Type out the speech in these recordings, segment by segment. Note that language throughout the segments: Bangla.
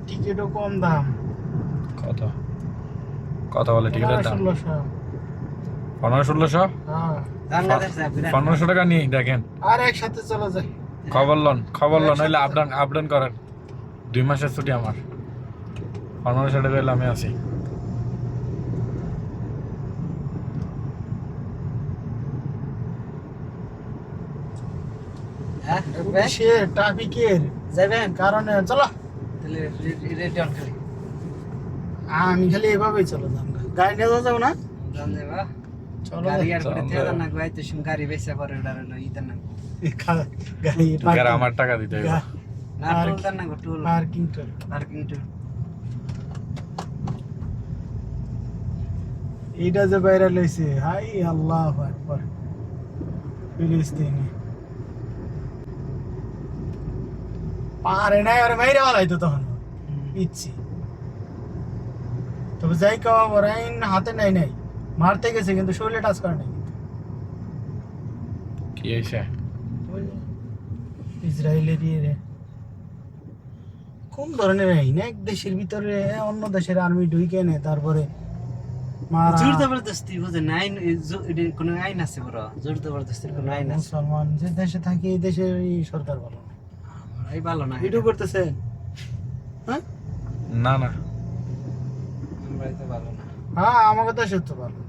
টিকিটও কম দাম। কত কত বলে টিকিটের দাম? 1500 হ্যাঁ 1500 টাকা নিয়ে দেখেন। আর একসাথে চলা যায়। খবর লন হইলে আপ ডাউন করেন। 2 মাসের ছুটি আমার। 1500 টাকা হইলে আমি আছি। দেশের ট্রাফিকের যাবেন কারণে চলো। তাহলে রিটার্ন খালি আমি খালি এভাবেই চলো যাম, গাড়ি নিয়ে যাও না। জান দেবা চলো গাড়ি আর চলো। করে তেল না গাই তো শুন গাড়ি বেচা করে ওটার হলো ইদার না গাড়ি টাকা আমার টাকা দিতে হইব। না টোল দার না toll parking toll. Parking toll এইটা যে বাইরে লইছে, হাই আল্লাহু আকবার। ফিলিস্তিনি পারে না আর বাইরে वाला তো তখন ইচ্ছি। তবে যাই কাওয়া বরাইন হাতে নাই মারতে গেছে কিন্তু শরীরে টাচ করে নাই। কি হইছে? ইসরায়েলের রে কোন ধরনের আইন, এক দেশের ভিতরে অন্য দেশের আর্মি ঢুকে নেয়, তারপরে মারা। জোর জবরদস্তি বুঝে না আইন কোন আইন আছে বড় জোর জবরদস্তির কোন আইন আছে? মুসলমান যে দেশে থাকে এই দেশের এই সরকার ভালো না। এই ভালো না ভিডিও করতেছে হ্যাঁ না আমরা তো ভালো না। হ্যাঁ আমাকে দেশে তো ভালো।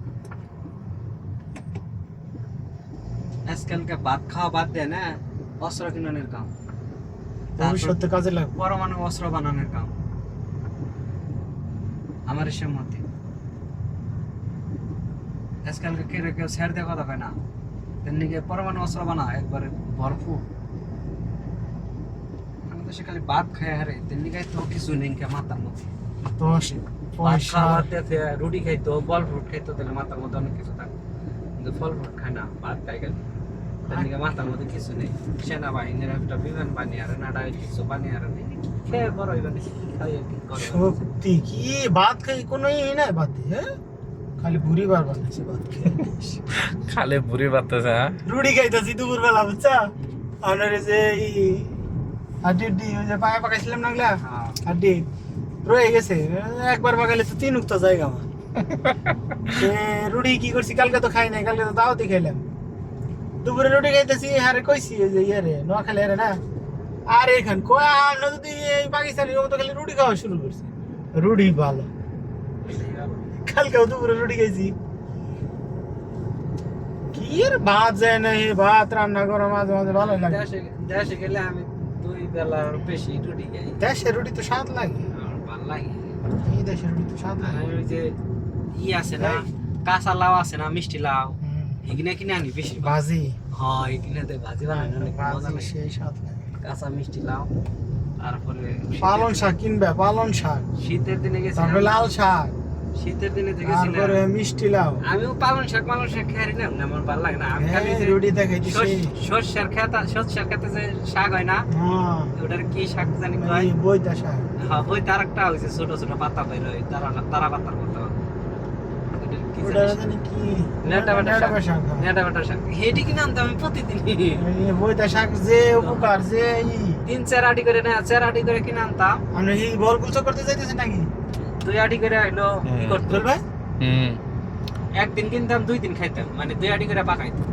আজকালকে ভাত খাওয়া বাদ দেয় না, অস্ত্র কিনানোর কাম, ভবিষ্যতে কাজে লাগবে। পরমাণু অস্ত্র বানানোর কাম আমার সম্মতি। আজকালকে কেউ ছেড়ে দেওয়া কথা কয় না, তেমনি পরমাণু অস্ত্র বানা একবারে ভরপুর। আমাদের সে খালি ভাত খায় হারে, তেমনি গাই তো কিছু নেই মাথার মধ্যে। দশ ভাত পয়সা খাওয়া দিতে রুটি খাইতো, ফল ফ্রুট খাইতো, তাহলে মাথার মধ্যে অনেক কিছু থাকে। কিন্তু ফল ফ্রুট খায় না, ভাত খাই গেল, তেমনি মাথার মধ্যে কিছু নেই। সেনাবাহিনীর একটা বিমান বানিয়ে আরে না কিছু বানিয়ে আরে খেয়ে বড় হইবেন খাইয়ে কি করো। সত্যি কি ভাত খাই কোনো ই নাই বাদ দিয়ে, হ্যাঁ খালি বুড়ি বার বানাইছে ভাত খেয়ে। খালি বুড়ি বাড়তেছে। হ্যাঁ রুটি খাইতেছি দুপুর বেলা বুঝছা। আপনার এই যে হাড্ডি ওই যে পায়ে পাকাইছিলাম না ওগুলা হ্যাঁ হাড্ডি রয়ে গেছে, একবার পাকাইলে তো 3 উক্ত জায়গা আমার। রুটি কি করছি, কালকে তো খাই নাই, কালকে তো দাওয়াতি খাইলাম। দুপুরে রুটি খাইতেছি, আরে কইছি যে ইয়ারে নোয়াখালী আরে না আর এখান কয় আমরা যদি এই পাকিস্তানি মতো খালি রুটি খাওয়া শুরু করছি। রুটি ভালো, কালকেও দুপুরে রুটি খাইছি। কি এর ভাত যায় না, ভাত রান্না করা মাঝে মাঝে ভালো লাগে। দেশে গেলে আমি 2 বেলার বেশি রুটি খাই, দেশের রুটি তো স্বাদ লাগে, আমার ভালো লাগে। এই দেশের রুটি তো স্বাদ আর লাগে। ওই যে আছে না কাঁচা লাউ আছে না, মিষ্টি লাউ, এগুলা কিনে আনি বেশি। ভাজি হ্যাঁ এগুলাতে ভাজি বানানো অনেক মজা ভাজি লাগে। সেই স্বাদ লাগে। কাঁচা মিষ্টি লাউ, তারপরে পালং শাক কিনবে, পালং শাক, শীতের দিনে গেছি, তারপরে লাল শাক, শীতের দিনে গেছি না তারপরে মিষ্টি লাউ। আমিও পালং শাক খাই না, আমার ভালো লাগে না। আমি খালি যে রুটি দেখাইছি সর্ষের খেতে যে শাক হয় না, হ্যাঁ ওটার কি শাক জানি কয়, এই বইতা শাক। হ্যাঁ ওই তার একটা হয়েছে ছোট ছোট পাতা বের হয়, তারা পাতার মতো। ওটার কি ওটা জানি জানি কি নেটা বেটা শাক, শাক, হ্যাঁ। নেটা বেটা শাক, হেডি কিনে আনতাম আমি প্রতিদিন। এই বইতা শাক যে উপকার যে 3-4 আটি করে না, 4 আটি করে কিনে আনতাম। আমরা এই বল কুলচা করতে যাইতেছে নাকি 2 আটি করে হলো কি করতো, চলবে? একদিন কিনতাম 2 দিন খাইতাম মানে 2 আটি করে পাকাইতাম